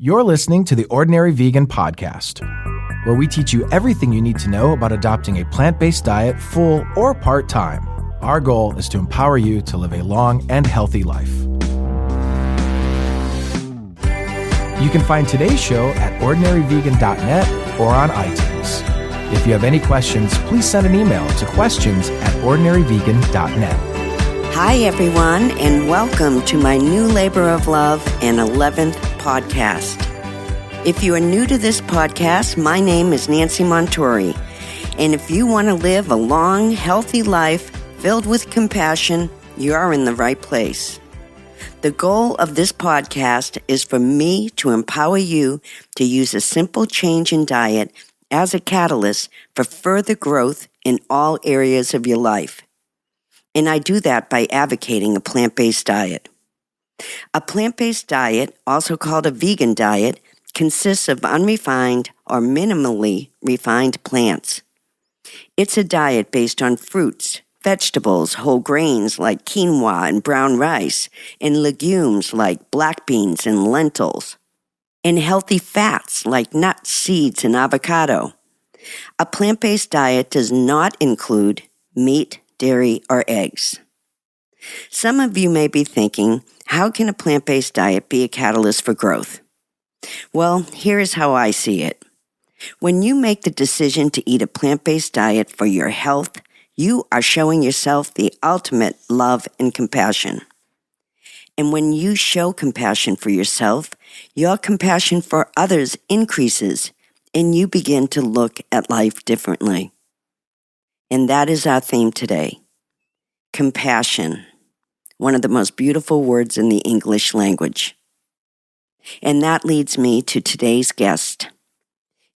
You're listening to the Ordinary Vegan Podcast, where we teach you everything you need to know about adopting a plant-based diet full or part-time. Our goal is to empower you to live a long and healthy life. You can find today's show at ordinaryvegan.net or on iTunes. If you have any questions, please send an email to questions@ordinaryvegan.net. Hi, everyone, and welcome to my new labor of love and 11th podcast. If you are new to this podcast, my name is Nancy Montori, and if you want to live a long, healthy life filled with compassion, you are in the right place. The goal of this podcast is for me to empower you to use a simple change in diet as a catalyst for further growth in all areas of your life. And I do that by advocating a plant-based diet. A plant-based diet, also called a vegan diet, consists of unrefined or minimally refined plants. It's a diet based on fruits, vegetables, whole grains like quinoa and brown rice, and legumes like black beans and lentils, and healthy fats like nuts, seeds, and avocado. A plant-based diet does not include meat, dairy, or eggs. Some of you may be thinking, how can a plant-based diet be a catalyst for growth? Well, here is how I see it. When you make the decision to eat a plant-based diet for your health, you are showing yourself the ultimate love and compassion. And when you show compassion for yourself, your compassion for others increases, and you begin to look at life differently. And that is our theme today. Compassion, one of the most beautiful words in the English language. And that leads me to today's guest.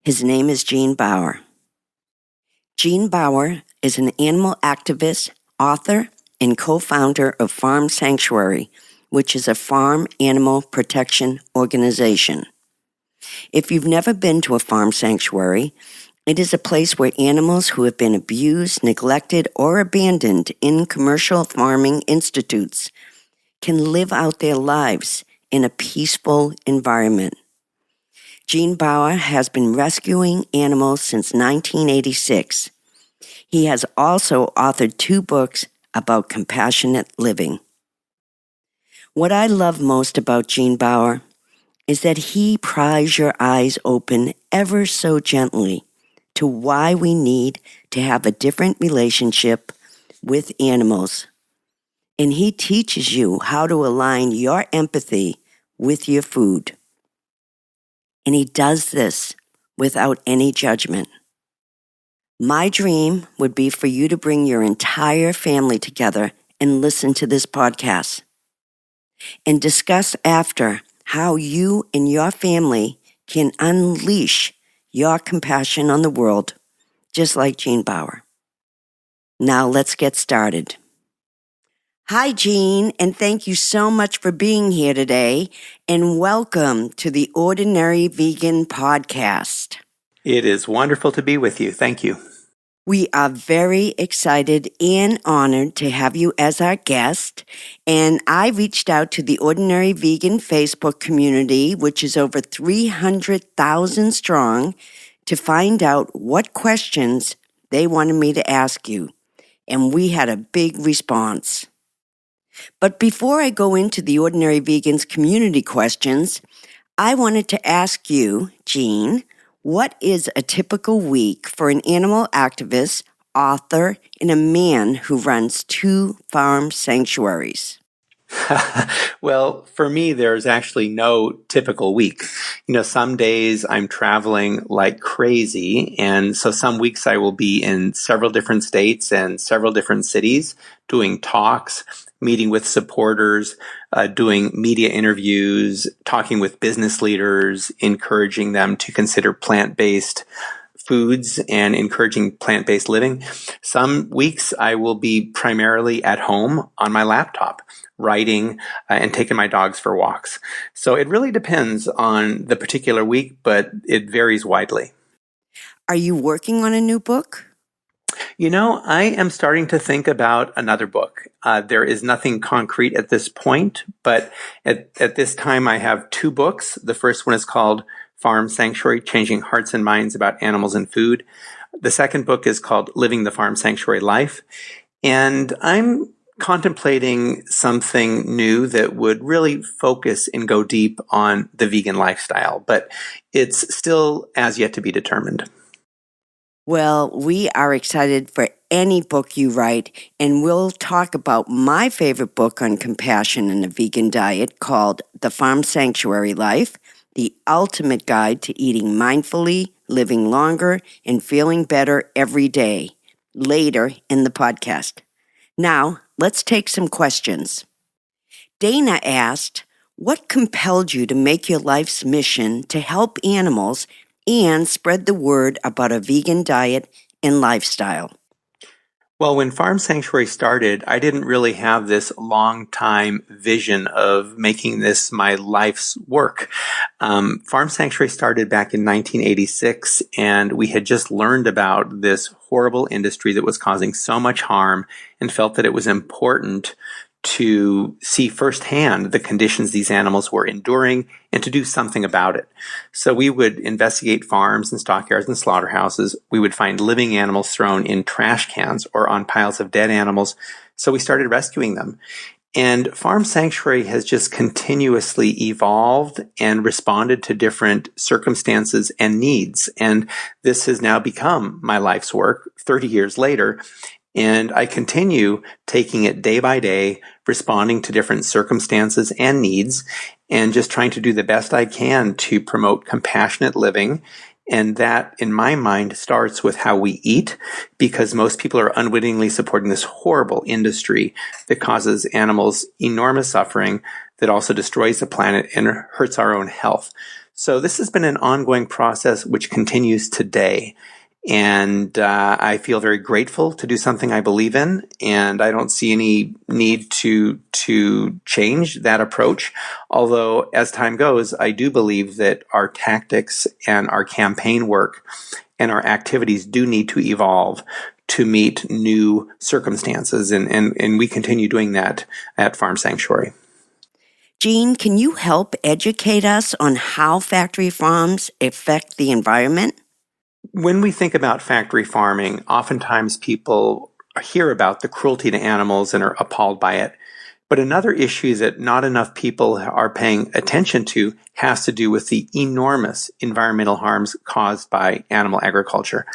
His name is Gene Baur. Gene Baur is an animal activist, author, and co-founder of Farm Sanctuary, which is a farm animal protection organization. If you've never been to a farm sanctuary, it is a place where animals who have been abused, neglected, or abandoned in commercial farming institutes can live out their lives in a peaceful environment. Gene Baur has been rescuing animals since 1986. He has also authored 2 books about compassionate living. What I love most about Gene Baur is that he pries your eyes open ever so gently to why we need to have a different relationship with animals. And he teaches you how to align your empathy with your food. And he does this without any judgment. My dream would be for you to bring your entire family together and listen to this podcast and discuss after how you and your family can unleash your compassion on the world, just like Gene Baur. Now let's get started. Hi, Gene, and thank you so much for being here today, and welcome to the Ordinary Vegan Podcast. It is wonderful to be with you. Thank you. We are very excited and honored to have you as our guest, and I reached out to the Ordinary Vegan Facebook community, which is over 300,000 strong, to find out what questions they wanted me to ask you, and we had a big response. But before I go into the Ordinary Vegans community questions, I wanted to ask you, Gene, what is a typical week for an animal activist, author, and a man who runs 2 farm sanctuaries? Well, for me, there's actually no typical week. Some days I'm traveling like crazy. And so some weeks I will be in several different states and several different cities doing talks, meeting with supporters, doing media interviews, talking with business leaders, encouraging them to consider plant-based foods and encouraging plant-based living. Some weeks I will be primarily at home on my laptop, writing and taking my dogs for walks. So it really depends on the particular week, but it varies widely. Are you working on a new book? I am starting to think about another book. There is nothing concrete at this point, but at this time I have two books. The first one is called Farm Sanctuary, Changing Hearts and Minds About Animals and Food. The second book is called Living the Farm Sanctuary Life. And I'm contemplating something new that would really focus and go deep on the vegan lifestyle, but it's still as yet to be determined. Well, we are excited for any book you write, and we'll talk about my favorite book on compassion and the vegan diet called The Farm Sanctuary Life, the ultimate guide to eating mindfully, living longer, and feeling better every day, later in the podcast. Now, let's take some questions. Dana asked, what compelled you to make your life's mission to help animals and spread the word about a vegan diet and lifestyle? Well, when Farm Sanctuary started, I didn't really have this long time vision of making this my life's work. Farm Sanctuary started back in 1986, and we had just learned about this horrible industry that was causing so much harm and felt that it was important to see firsthand the conditions these animals were enduring and to do something about it. So we would investigate farms and stockyards and slaughterhouses. We would find living animals thrown in trash cans or on piles of dead animals. So we started rescuing them. And Farm Sanctuary has just continuously evolved and responded to different circumstances and needs. And this has now become my life's work 30 years later. And I continue taking it day by day, responding to different circumstances and needs, and just trying to do the best I can to promote compassionate living. And that, in my mind, starts with how we eat, because most people are unwittingly supporting this horrible industry that causes animals enormous suffering, that also destroys the planet and hurts our own health. So this has been an ongoing process which continues today. And I feel very grateful to do something I believe in, and I don't see any need to change that approach. Although, as time goes, I do believe that our tactics and our campaign work and our activities do need to evolve to meet new circumstances, and we continue doing that at Farm Sanctuary. Gene, can you help educate us on how factory farms affect the environment? When we think about factory farming, oftentimes people hear about the cruelty to animals and are appalled by it. But another issue that not enough people are paying attention to has to do with the enormous environmental harms caused by animal agriculture.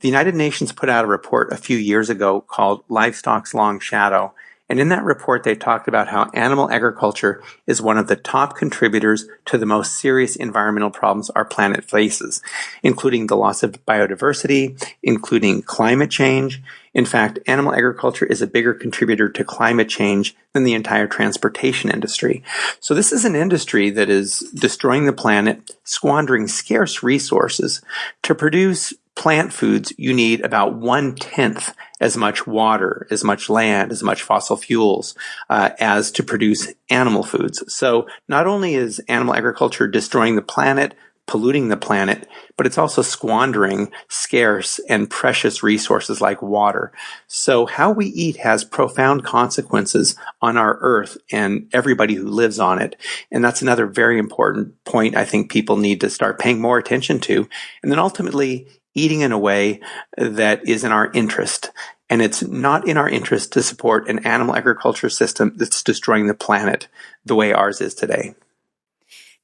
The United Nations put out a report a few years ago called Livestock's Long Shadow. And in that report, they talked about how animal agriculture is one of the top contributors to the most serious environmental problems our planet faces, including the loss of biodiversity, including climate change. In fact, animal agriculture is a bigger contributor to climate change than the entire transportation industry. So this is an industry that is destroying the planet, squandering scarce resources. To produce plant foods, you need about 1/10 as much water, as much land, as much fossil fuels as to produce animal foods. So not only is animal agriculture destroying the planet, polluting the planet, but it's also squandering scarce and precious resources like water. So how we eat has profound consequences on our earth and everybody who lives on it. And that's another very important point I think people need to start paying more attention to. And then ultimately, eating in a way that is in our interest. And it's not in our interest to support an animal agriculture system that's destroying the planet the way ours is today.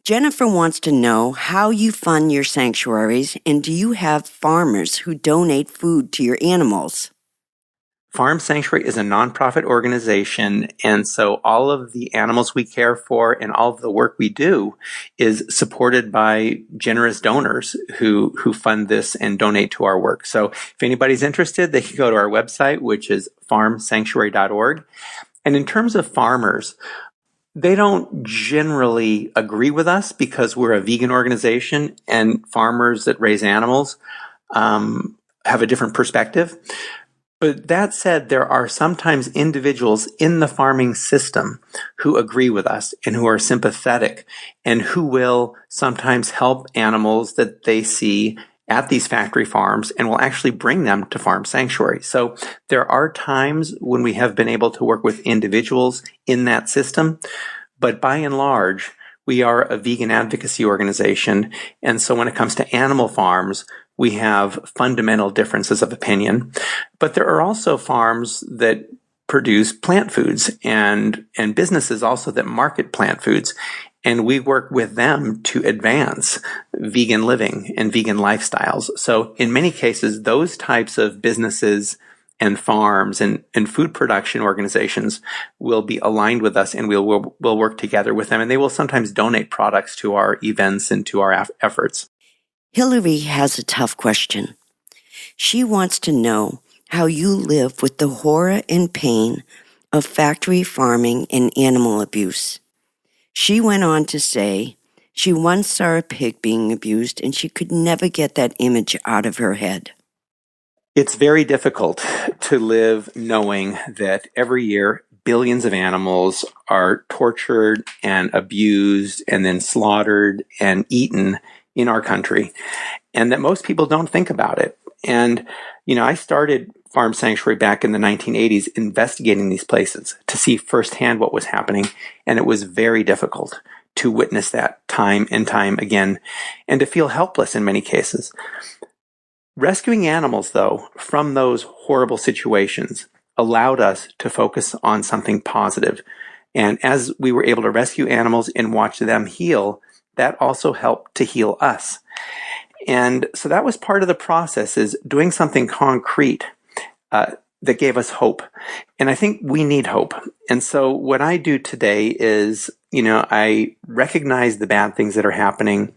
Jennifer wants to know how you fund your sanctuaries, and do you have farmers who donate food to your animals? Farm Sanctuary is a nonprofit organization, and so all of the animals we care for and all of the work we do is supported by generous donors who fund this and donate to our work. So if anybody's interested, they can go to our website, which is farmsanctuary.org. And in terms of farmers, they don't generally agree with us because we're a vegan organization, and farmers that raise animals have a different perspective. But that said, there are sometimes individuals in the farming system who agree with us and who are sympathetic and who will sometimes help animals that they see at these factory farms and will actually bring them to Farm Sanctuary. So there are times when we have been able to work with individuals in that system, but by and large, we are a vegan advocacy organization. And so when it comes to animal farms, we have fundamental differences of opinion. But there are also farms that produce plant foods and businesses also that market plant foods. And we work with them to advance vegan living and vegan lifestyles. So in many cases, those types of businesses and farms and food production organizations will be aligned with us, and we'll work together with them. And they will sometimes donate products to our events and to our efforts. Hillary has a tough question. She wants to know how you live with the horror and pain of factory farming and animal abuse. She went on to say she once saw a pig being abused and she could never get that image out of her head. It's very difficult to live knowing that every year billions of animals are tortured and abused and then slaughtered and eaten in our country, and that most people don't think about it. And, I started Farm Sanctuary back in the 1980s investigating these places to see firsthand what was happening, and it was very difficult to witness that time and time again and to feel helpless in many cases. Rescuing animals, though, from those horrible situations allowed us to focus on something positive. And as we were able to rescue animals and watch them heal, that also helped to heal us. And so that was part of the process, is doing something concrete that gave us hope. And I think we need hope. And so what I do today is, I recognize the bad things that are happening.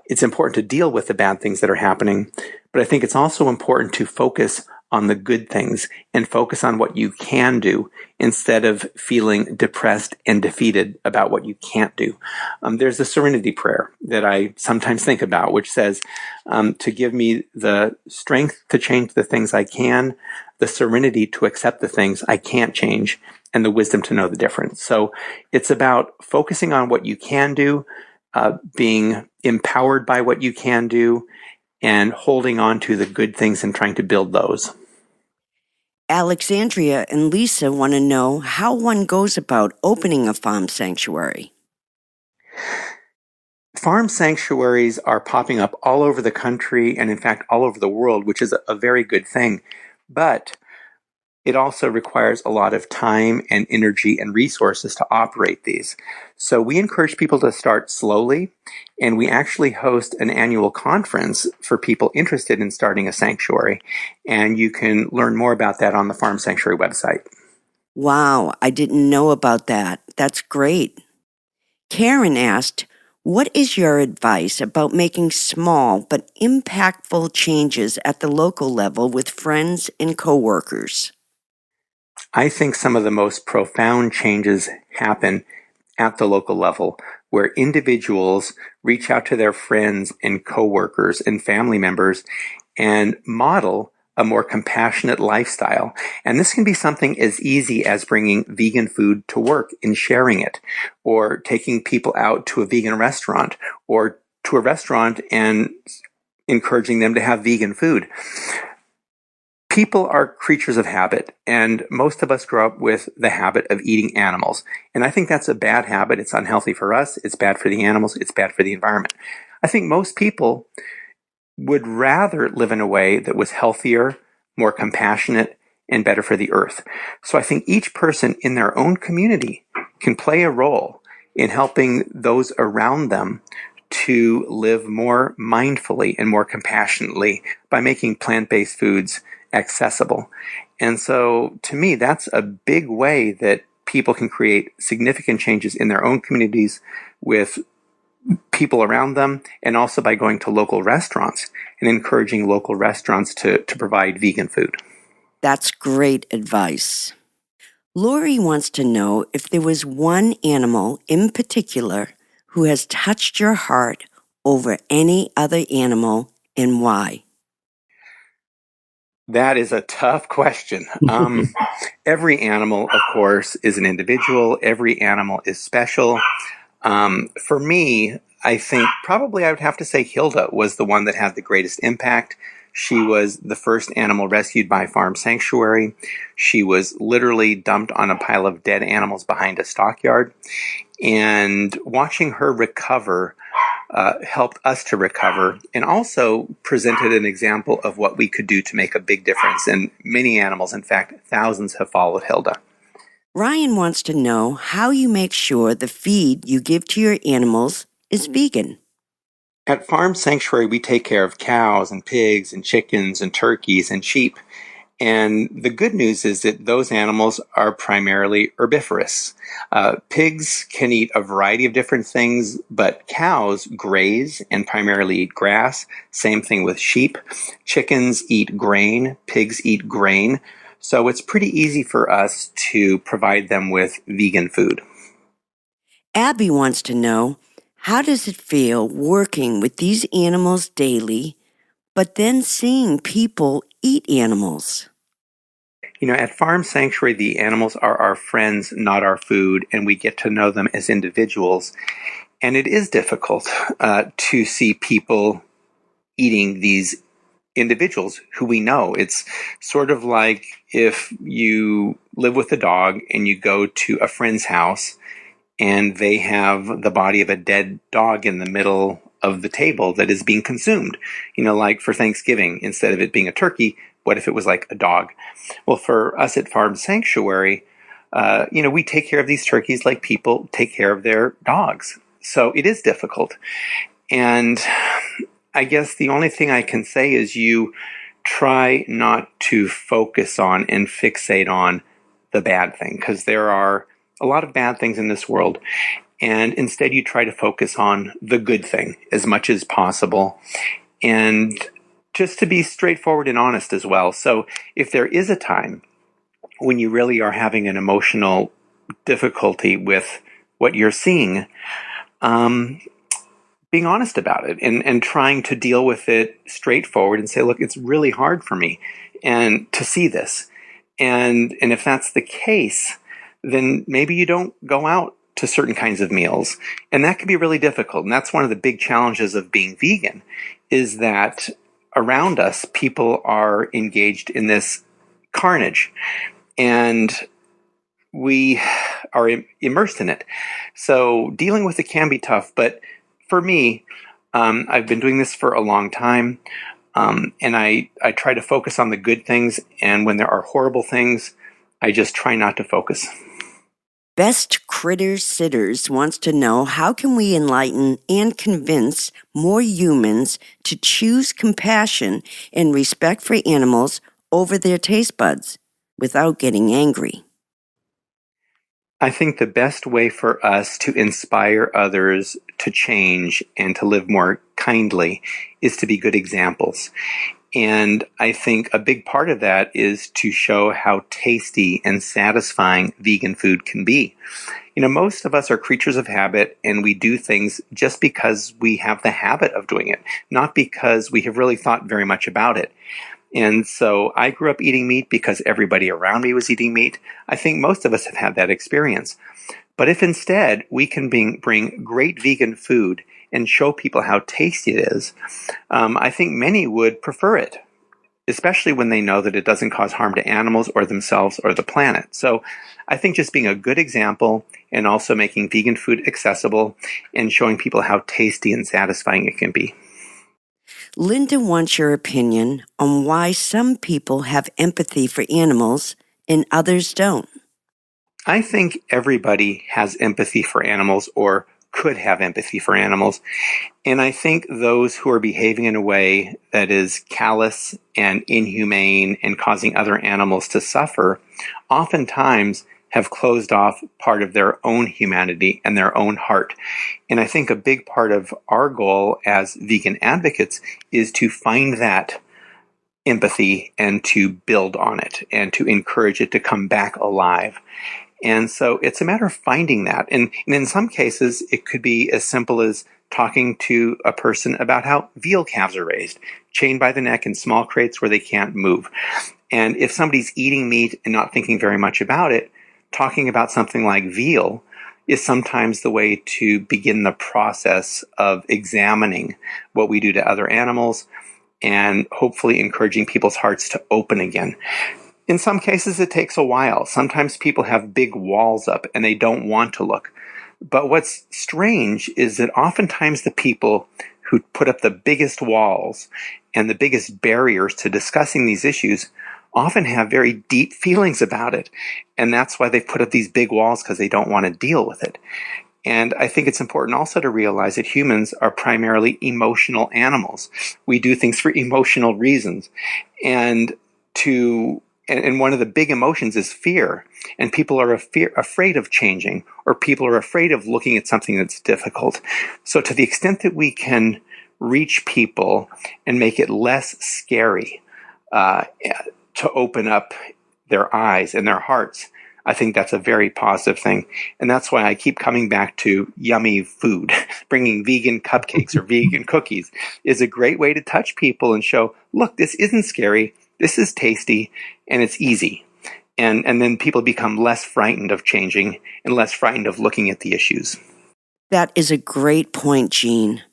It's important to deal with the bad things that are happening, but I think it's also important to focus on the good things and focus on what you can do instead of feeling depressed and defeated about what you can't do. There's a serenity prayer that I sometimes think about, which says, to give me the strength to change the things I can, the serenity to accept the things I can't change, and the wisdom to know the difference. So it's about focusing on what you can do, being empowered by what you can do, and holding on to the good things and trying to build those. Alexandria and Lisa want to know how one goes about opening a farm sanctuary. Farm sanctuaries are popping up all over the country and, in fact, all over the world, which is a very good thing. But it also requires a lot of time and energy and resources to operate these. So we encourage people to start slowly, and we actually host an annual conference for people interested in starting a sanctuary. And you can learn more about that on the Farm Sanctuary website. Wow, I didn't know about that. That's great. Karen asked, what is your advice about making small but impactful changes at the local level with friends and coworkers? I think some of the most profound changes happen at the local level, where individuals reach out to their friends and coworkers and family members and model a more compassionate lifestyle. And this can be something as easy as bringing vegan food to work and sharing it, or taking people out to a vegan restaurant or to a restaurant and encouraging them to have vegan food. People are creatures of habit, and most of us grow up with the habit of eating animals. And I think that's a bad habit. It's unhealthy for us. It's bad for the animals. It's bad for the environment. I think most people would rather live in a way that was healthier, more compassionate, and better for the earth. So I think each person in their own community can play a role in helping those around them to live more mindfully and more compassionately by making plant-based foods accessible. And so to me, that's a big way that people can create significant changes in their own communities with people around them, and also by going to local restaurants and encouraging local restaurants to provide vegan food. That's great advice. Lori wants to know if there was one animal in particular who has touched your heart over any other animal and why. That is a tough question. Every animal, of course, is an individual. Every animal is special. For me, I think probably I would have to say Hilda was the one that had the greatest impact. She was the first animal rescued by Farm Sanctuary. She was literally dumped on a pile of dead animals behind a stockyard. And watching her recover helped us to recover, and also presented an example of what we could do to make a big difference. And many animals, in fact, thousands, have followed Hilda. Ryan wants to know how you make sure the feed you give to your animals is vegan. At Farm Sanctuary, we take care of cows and pigs and chickens and turkeys and sheep. And the good news is that those animals are primarily herbivorous. Pigs can eat a variety of different things, but cows graze and primarily eat grass. Same thing with sheep. Chickens eat grain. Pigs eat grain. So it's pretty easy for us to provide them with vegan food. Abby wants to know, how does it feel working with these animals daily, but then seeing people eat animals? At Farm Sanctuary, the animals are our friends, not our food, and we get to know them as individuals. And it is difficult to see people eating these individuals who we know. It's sort of like if you live with a dog and you go to a friend's house and they have the body of a dead dog in the middle of the table that is being consumed. Like for Thanksgiving, instead of it being a turkey, what if it was like a dog? Well, for us at Farm Sanctuary, we take care of these turkeys like people take care of their dogs. So it is difficult. And I guess the only thing I can say is you try not to focus on and fixate on the bad thing, because there are a lot of bad things in this world. And instead you try to focus on the good thing as much as possible. And just to be straightforward and honest as well. So if there is a time when you really are having an emotional difficulty with what you're seeing, being honest about it and trying to deal with it straightforward and say, look, it's really hard for me and to see this. And if that's the case, then maybe you don't go out to certain kinds of meals. And that can be really difficult. And that's one of the big challenges of being vegan, is that around us, people are engaged in this carnage. And we are immersed in it. So dealing with it can be tough. But for me, I've been doing this for a long time. And I try to focus on the good things. And when there are horrible things, I just try not to focus. Best Critter Sitters wants to know, how can we enlighten and convince more humans to choose compassion and respect for animals over their taste buds without getting angry? I think the best way for us to inspire others to change and to live more kindly is to be good examples. And I think a big part of that is to show how tasty and satisfying vegan food can be. Most of us are creatures of habit, and we do things just because we have the habit of doing it, not because we have really thought very much about it. And so I grew up eating meat because everybody around me was eating meat. I think most of us have had that experience. But if instead we can bring great vegan food and show people how tasty it is, I think many would prefer it, especially when they know that it doesn't cause harm to animals or themselves or the planet. So I think just being a good example and also making vegan food accessible and showing people how tasty and satisfying it can be. Linda wants your opinion on why some people have empathy for animals and others don't. I think everybody has empathy for animals, or could have empathy for animals. And I think those who are behaving in a way that is callous and inhumane and causing other animals to suffer oftentimes have closed off part of their own humanity and their own heart. And I think a big part of our goal as vegan advocates is to find that empathy and to build on it and to encourage it to come back alive. And so it's a matter of finding that. And in some cases, it could be as simple as talking to a person about how veal calves are raised, chained by the neck in small crates where they can't move. And if somebody's eating meat and not thinking very much about it, talking about something like veal is sometimes the way to begin the process of examining what we do to other animals and hopefully encouraging people's hearts to open again. In some cases, it takes a while. Sometimes people have big walls up and they don't want to look. But what's strange is that oftentimes the people who put up the biggest walls and the biggest barriers to discussing these issues often have very deep feelings about it. And that's why they've put up these big walls, because they don't want to deal with it. And I think it's important also to realize that humans are primarily emotional animals. We do things for emotional reasons. And one of the big emotions is fear. And people are afraid of changing, or people are afraid of looking at something that's difficult. So to the extent that we can reach people and make it less scary to open up their eyes and their hearts, I think that's a very positive thing. And that's why I keep coming back to yummy food. Bringing vegan cupcakes or vegan cookies is a great way to touch people and show, look, this isn't scary. This is tasty and it's easy. And then people become less frightened of changing and less frightened of looking at the issues. That is a great point, Gene.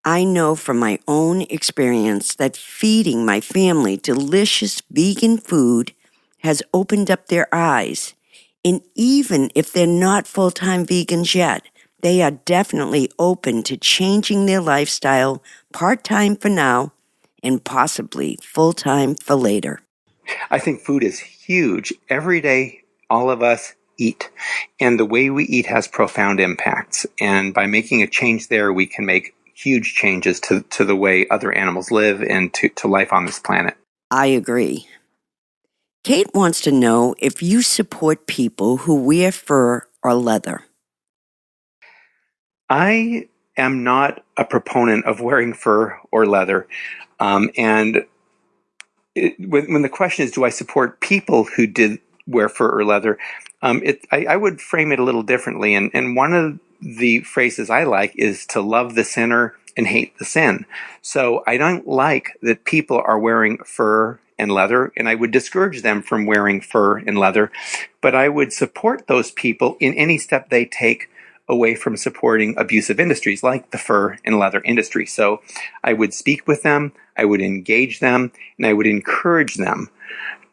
I know from my own experience that feeding my family delicious vegan food has opened up their eyes. And even if they're not full-time vegans yet, they are definitely open to changing their lifestyle part-time for now and possibly full-time for later. I think food is huge. Every day, all of us eat. And the way we eat has profound impacts. And by making a change there, we can make huge changes to the way other animals live and to life on this planet. I agree. Kate wants to know if you support people who wear fur or leather. I am not a proponent of wearing fur or leather. When the question is, do I support people who did wear fur or leather, I would frame it a little differently. And one of the phrases I like is to love the sinner and hate the sin. So I don't like that people are wearing fur and leather, and I would discourage them from wearing fur and leather, but I would support those people in any step they take away from supporting abusive industries like the fur and leather industry. So I would speak with them, I would engage them, and I would encourage them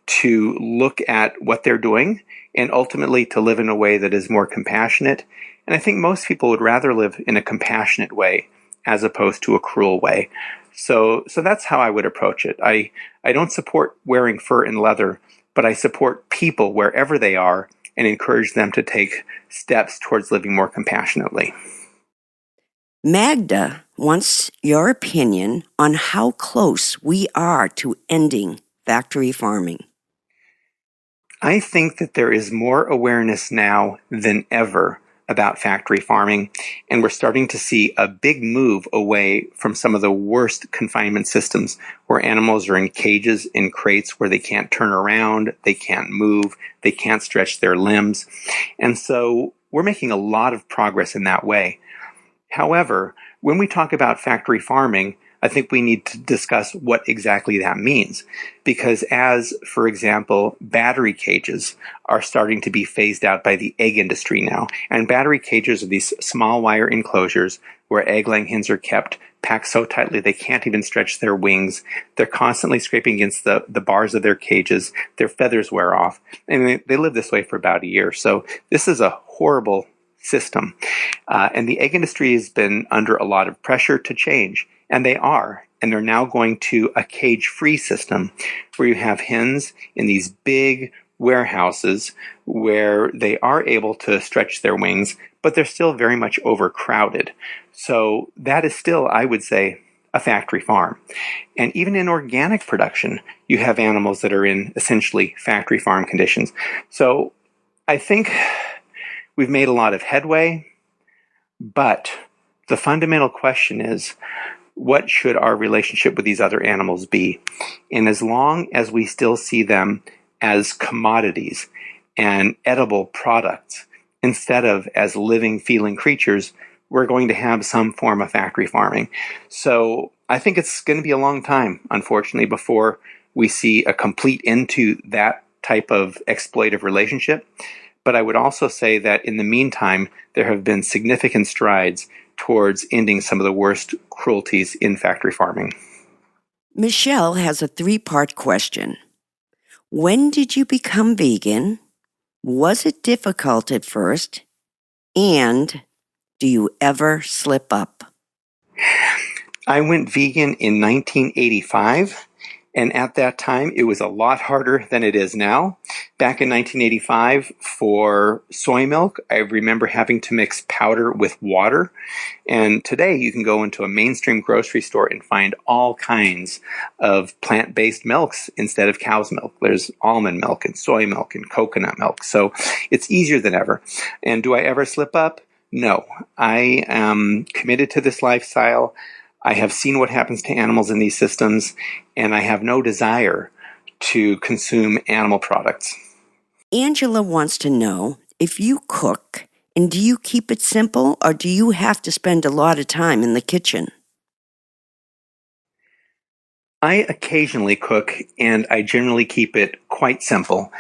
to look at what they're doing and ultimately to live in a way that is more compassionate. And I think most people would rather live in a compassionate way as opposed to a cruel way. So that's how I would approach it. I don't support wearing fur and leather, but I support people wherever they are and encourage them to take steps towards living more compassionately. Magda wants your opinion on how close we are to ending factory farming. I think that there is more awareness now than ever about factory farming, and we're starting to see a big move away from some of the worst confinement systems where animals are in cages, in crates where they can't turn around, they can't move, they can't stretch their limbs. And so we're making a lot of progress in that way. However, when we talk about factory farming, I think we need to discuss what exactly that means. Because as, for example, battery cages are starting to be phased out by the egg industry now. And battery cages are these small wire enclosures where egg-laying hens are kept, packed so tightly they can't even stretch their wings. They're constantly scraping against the bars of their cages. Their feathers wear off. And they live this way for about a year. So this is a horrible system. And the egg industry has been under a lot of pressure to change. And they are. And they're now going to a cage-free system where you have hens in these big warehouses where they are able to stretch their wings, but they're still very much overcrowded. So that is still, I would say, a factory farm. And even in organic production, you have animals that are in essentially factory farm conditions. So I think we've made a lot of headway, but the fundamental question is, what should our relationship with these other animals be? And as long as we still see them as commodities and edible products instead of as living, feeling creatures, we're going to have some form of factory farming. So I think it's going to be a long time, unfortunately, before we see a complete end to that type of exploitative relationship. But I would also say that in the meantime, there have been significant strides towards ending some of the worst cruelties in factory farming. Michelle has a 3-part question. When did you become vegan? Was it difficult at first? And do you ever slip up? I went vegan in 1985, and at that time, it was a lot harder than it is now. Back in 1985, for soy milk, I remember having to mix powder with water. And today, you can go into a mainstream grocery store and find all kinds of plant-based milks instead of cow's milk. There's almond milk and soy milk and coconut milk. So it's easier than ever. And do I ever slip up? No. I am committed to this lifestyle. I have seen what happens to animals in these systems, and I have no desire to consume animal products. Angela wants to know if you cook, and do you keep it simple, or do you have to spend a lot of time in the kitchen? I occasionally cook, and I generally keep it quite simple.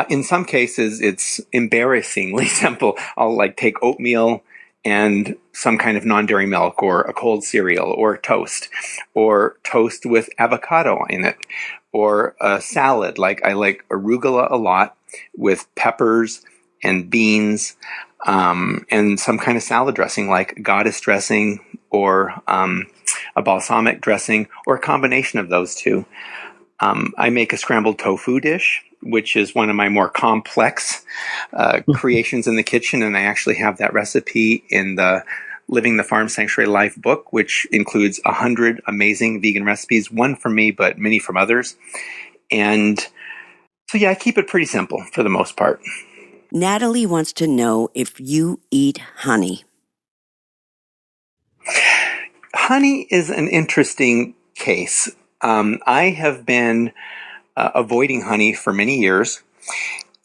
In some cases, it's embarrassingly simple. I'll take oatmeal and some kind of non-dairy milk, or a cold cereal, or toast with avocado in it, or a salad. I like arugula a lot with peppers and beans, and some kind of salad dressing like goddess dressing, or a balsamic dressing, or a combination of those two. I make a scrambled tofu dish, which is one of my more complex creations in the kitchen, and I actually have that recipe in the Living the Farm Sanctuary Life book, which includes 100 amazing vegan recipes, one from me, but many from others. And so, yeah, I keep it pretty simple for the most part. Natalie wants to know if you eat honey. Honey is an interesting case. I have been avoiding honey for many years.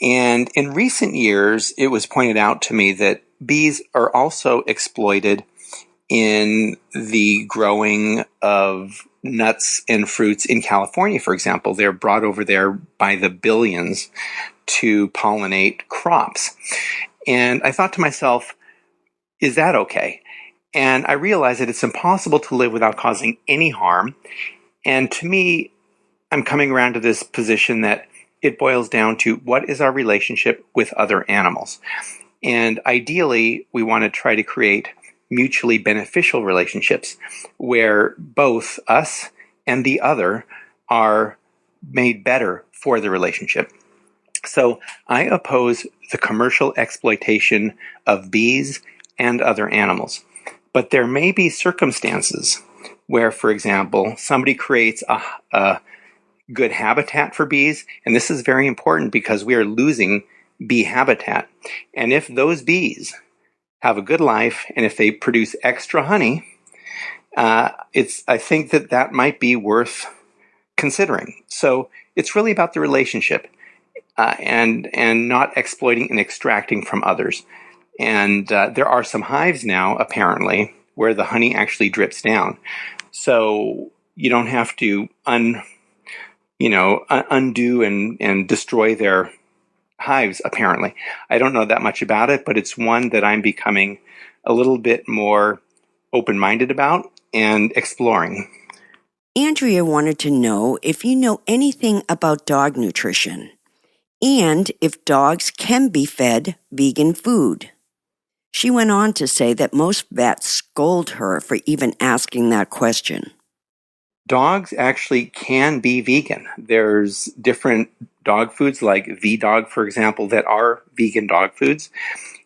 And in recent years, it was pointed out to me that bees are also exploited in the growing of nuts and fruits in California, for example. They're brought over there by the billions to pollinate crops. And I thought to myself, is that okay? And I realized that it's impossible to live without causing any harm. And to me, I'm coming around to this position that it boils down to what is our relationship with other animals. And ideally, we want to try to create mutually beneficial relationships where both us and the other are made better for the relationship. So I oppose the commercial exploitation of bees and other animals. But there may be circumstances where, for example, somebody creates a good habitat for bees, and this is very important because we are losing bee habitat. And if those bees have a good life, and if they produce extra honey, I think that might be worth considering. So it's really about the relationship, and not exploiting and extracting from others. And there are some hives now, apparently, where the honey actually drips down. So you don't have to undo and destroy their hives, apparently. I don't know that much about it, but it's one that I'm becoming a little bit more open-minded about and exploring. Andrea wanted to know if you know anything about dog nutrition and if dogs can be fed vegan food. She went on to say that most vets scold her for even asking that question. Dogs actually can be vegan. There's different dog foods like V-Dog, for example, that are vegan dog foods.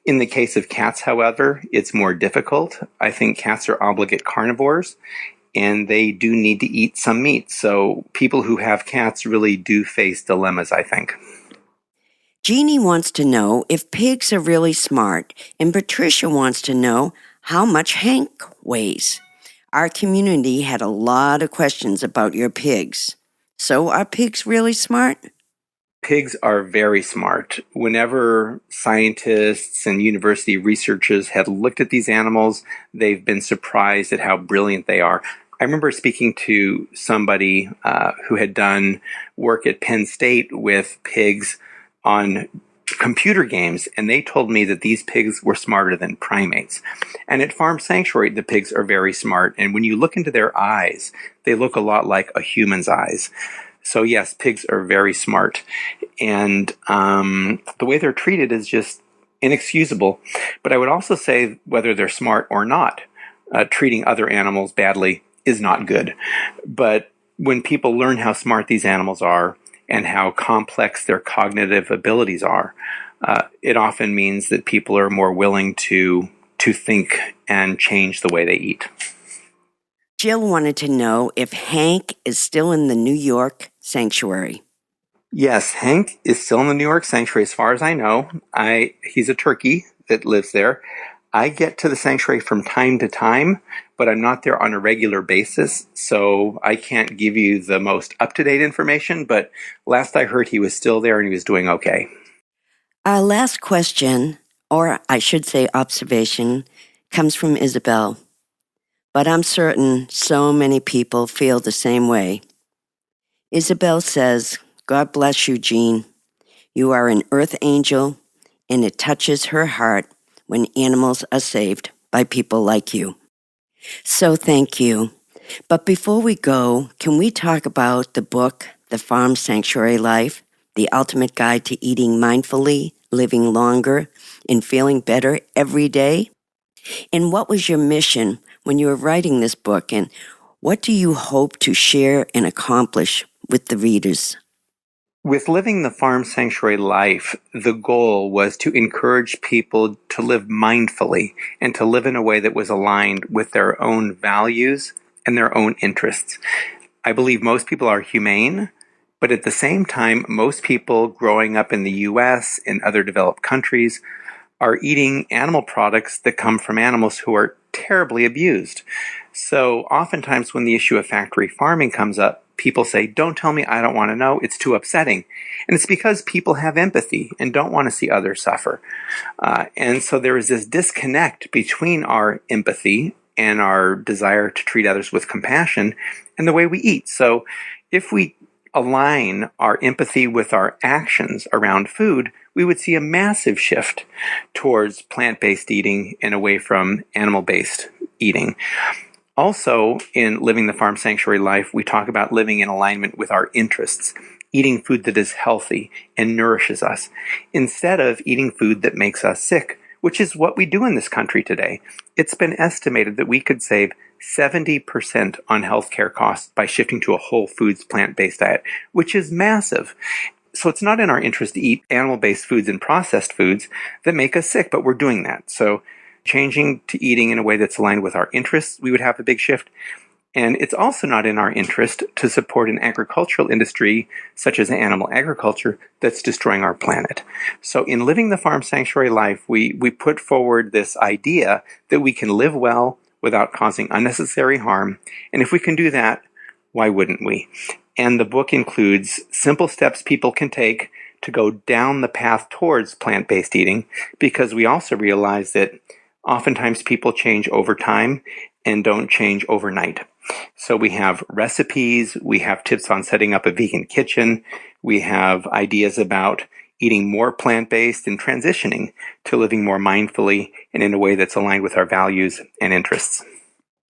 In the case of cats, however, it's more difficult. I think cats are obligate carnivores, and they do need to eat some meat. So people who have cats really do face dilemmas, I think. Jeannie wants to know if pigs are really smart, and Patricia wants to know how much Hank weighs. Our community had a lot of questions about your pigs. So are pigs really smart? Pigs are very smart. Whenever scientists and university researchers have looked at these animals, they've been surprised at how brilliant they are. I remember speaking to somebody who had done work at Penn State with pigs on computer games, and they told me that these pigs were smarter than primates. And at Farm Sanctuary, the pigs are very smart. And when you look into their eyes, they look a lot like a human's eyes. So yes, pigs are very smart. And the way they're treated is just inexcusable. But I would also say whether they're smart or not, treating other animals badly is not good. But when people learn how smart these animals are and how complex their cognitive abilities are, it often means that people are more willing to think and change the way they eat. Jill wanted to know if Hank is still in the New York sanctuary. Yes, Hank is still in the New York sanctuary as far as I know. He's a turkey that lives there. I get to the sanctuary from time to time, but I'm not there on a regular basis, so I can't give you the most up-to-date information, but last I heard he was still there and he was doing okay. Our last question, or I should say observation, comes from Isabel. But I'm certain so many people feel the same way. Isabel says, God bless you, Gene. You are an earth angel, and it touches her heart when animals are saved by people like you. So thank you. But before we go, can we talk about the book, The Farm Sanctuary Life, The Ultimate Guide to Eating Mindfully, Living Longer, and Feeling Better Every Day? And what was your mission when you were writing this book, and what do you hope to share and accomplish with the readers? With Living the Farm Sanctuary Life, the goal was to encourage people to live mindfully and to live in a way that was aligned with their own values and their own interests. I believe most people are humane, but at the same time, most people growing up in the U.S. and other developed countries are eating animal products that come from animals who are terribly abused. So oftentimes when the issue of factory farming comes up, people say, don't tell me, I don't want to know, it's too upsetting. And it's because people have empathy and don't want to see others suffer. And so there is this disconnect between our empathy and our desire to treat others with compassion and the way we eat. So if we align our empathy with our actions around food, we would see a massive shift towards plant-based eating and away from animal-based eating. Also, in Living the Farm Sanctuary Life, we talk about living in alignment with our interests, eating food that is healthy and nourishes us, instead of eating food that makes us sick, which is what we do in this country today. It's been estimated that we could save 70% on healthcare costs by shifting to a whole foods plant-based diet, which is massive. So it's not in our interest to eat animal-based foods and processed foods that make us sick, but we're doing that. So changing to eating in a way that's aligned with our interests, we would have a big shift. And it's also not in our interest to support an agricultural industry, such as animal agriculture, that's destroying our planet. So in Living the Farm Sanctuary Life, we put forward this idea that we can live well without causing unnecessary harm. And if we can do that, why wouldn't we? And the book includes simple steps people can take to go down the path towards plant-based eating, because we also realize that oftentimes people change over time and don't change overnight. So we have recipes, we have tips on setting up a vegan kitchen, we have ideas about eating more plant-based and transitioning to living more mindfully and in a way that's aligned with our values and interests.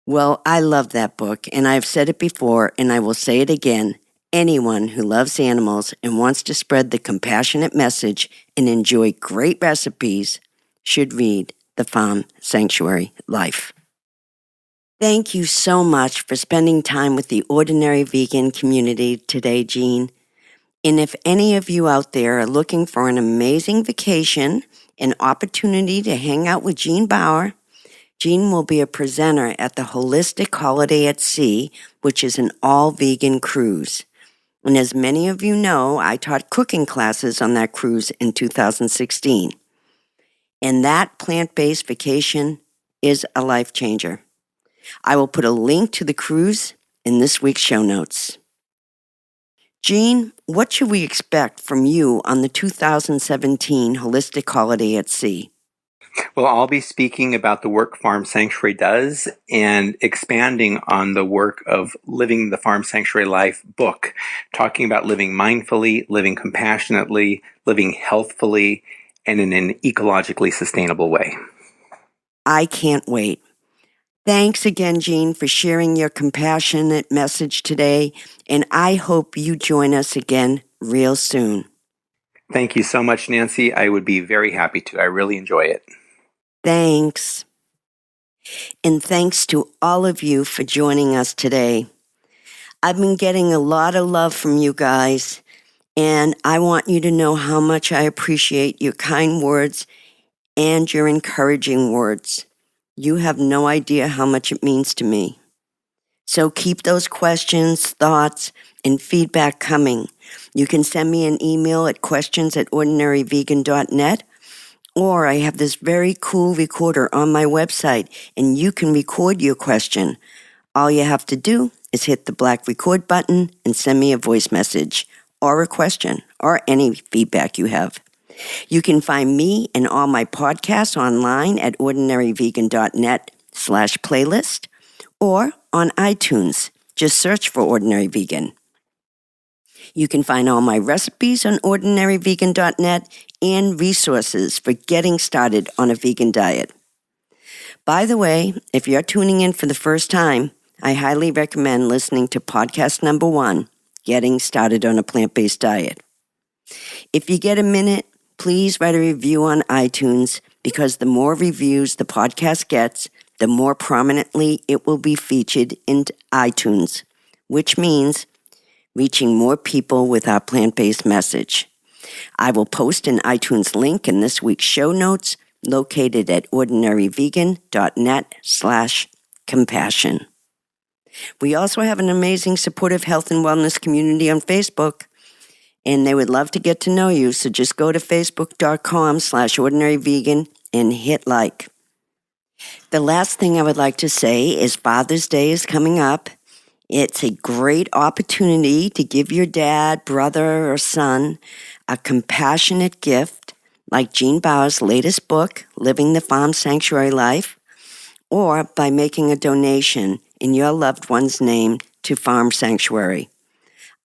Well, I love that book, and I've said it before, and I will say it again. Anyone who loves animals and wants to spread the compassionate message and enjoy great recipes should read The Farm Sanctuary Life. Thank you so much for spending time with the ordinary vegan community today, Gene. And if any of you out there are looking for an amazing vacation, an opportunity to hang out with Gene Baur, Gene will be a presenter at the Holistic Holiday at Sea, which is an all-vegan cruise. And as many of you know, I taught cooking classes on that cruise in 2016. And that plant-based vacation is a life changer. I will put a link to the cruise in this week's show notes. Gene, what should we expect from you on the 2017 Holistic Holiday at Sea? Well, I'll be speaking about the work Farm Sanctuary does and expanding on the work of Living the Farm Sanctuary Life book, talking about living mindfully, living compassionately, living healthfully, and in an ecologically sustainable way. I can't wait. Thanks again, Gene, for sharing your compassionate message today, and I hope you join us again real soon. Thank you so much, Nancy. I would be very happy to. I really enjoy it. Thanks. And thanks to all of you for joining us today. I've been getting a lot of love from you guys, and I want you to know how much I appreciate your kind words and your encouraging words. You have no idea how much it means to me. So keep those questions, thoughts, and feedback coming. You can send me an email at questions@ordinaryvegan.net, or I have this very cool recorder on my website, and you can record your question. All you have to do is hit the black record button and send me a voice message or a question or any feedback you have. You can find me and all my podcasts online at ordinaryvegan.net/playlist or on iTunes. Just search for Ordinary Vegan. You can find all my recipes on ordinaryvegan.net and resources for getting started on a vegan diet. By the way, if you're tuning in for the first time, I highly recommend listening to podcast number 1, Getting Started on a Plant-Based Diet. If you get a minute, please write a review on iTunes, because the more reviews the podcast gets, the more prominently it will be featured in iTunes, which means reaching more people with our plant-based message. I will post an iTunes link in this week's show notes, located at ordinaryvegan.net/compassion. We also have an amazing supportive health and wellness community on Facebook, and they would love to get to know you, so just go to facebook.com/ordinaryvegan and hit like. The last thing I would like to say is Father's Day is coming up. It's a great opportunity to give your dad, brother, or son a compassionate gift like Gene Baur's latest book, Living the Farm Sanctuary Life, or by making a donation in your loved one's name to Farm Sanctuary.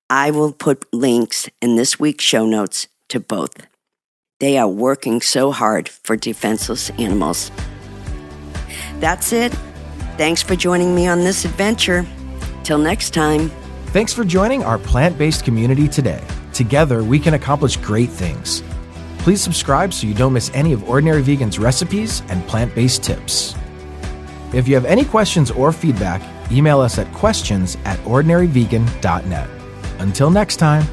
I will put links in this week's show notes to both. They are working so hard for defenseless animals. That's it. Thanks for joining me on this adventure. Till next time. Thanks for joining our plant-based community today. Together, we can accomplish great things. Please subscribe so you don't miss any of Ordinary Vegan's recipes and plant-based tips. If you have any questions or feedback, email us at questions@ordinaryvegan.net. Until next time.